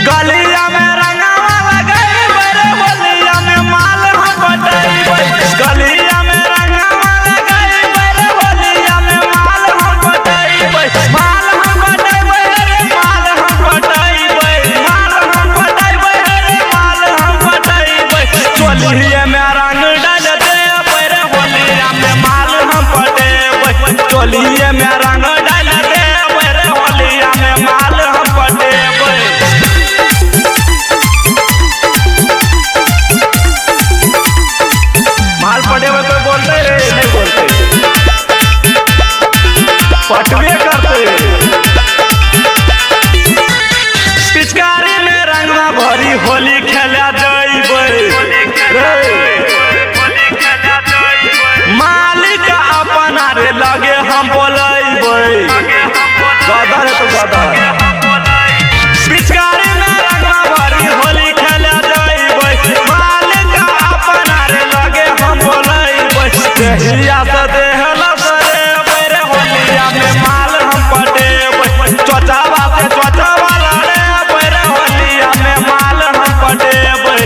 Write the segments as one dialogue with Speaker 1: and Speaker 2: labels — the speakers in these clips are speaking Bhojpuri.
Speaker 1: गलिया में रंगावा लगाई बरे होलिया में माल हम पटाई। गलिया में रंगावा लगाई बरे होलिया में माल हम पटाई। माल हम पटाई रे माल हम पटाई। माल हम पटाई रे माल हम पटाई। चोलिया में रंग डाल दे बरे होलिया में माल हम पटे। चोलिया में रंग डाल दे बरे होलिया में माल हम पटे। माल पटे हुए कोई बोलते रे नहीं बोलते, पटवे करते। पिचकारी में रंगवा भरी होली खेला जाइबे रे। मालिक अपना रे लगे हम बोलैबे। गदर तो गदर पिचकारी में रंगवा भरी होली खेला जाइबे। मालिक अपना रे लगे हम बोलैबे। देहिया से देहला सरे बरे होलिया में माल हम पटेबे। चोचावा से चोचावा लड़े बरे होलिया में माल हम पटेबे।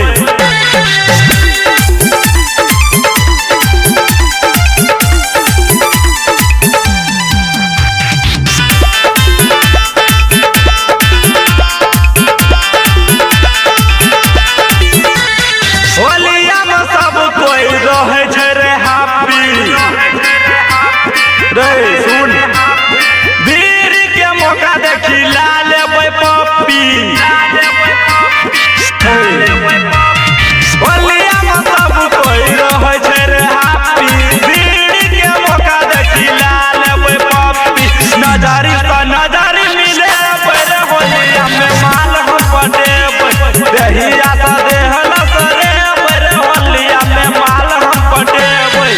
Speaker 1: होलिया में सब कोई रहे छै रे हैप्पी रे। सुन भीड़ के मौका देखी ला लेबै पप्पी। होलिया में सब कोई रहे छै रे हैप्पी। भीड़ के मौका देखी ला लेबै पप्पी। नजरी से नजरी मिले बरे होलिया में माल हम पटेबै। देहिया से देहला सरे बरे होलिया में माल हम पटेबै।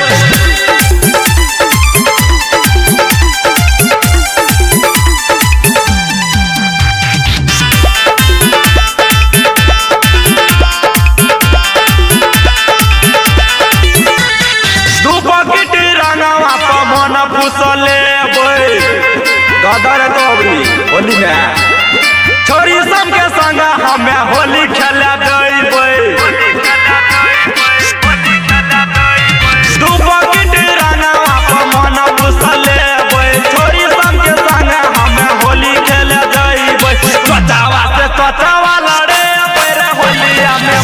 Speaker 1: दू पॉकेट रंगवा पर मन फुसले गदर तोबरी होली में छोरी सब के संग हमें होली खेला देबै। दू पॉकेट रंगवा पर मन फुसले छोरी सब के संग हमें होली खेला देबै। त्वचावा से त्वचावा लड़े बरे होलिया में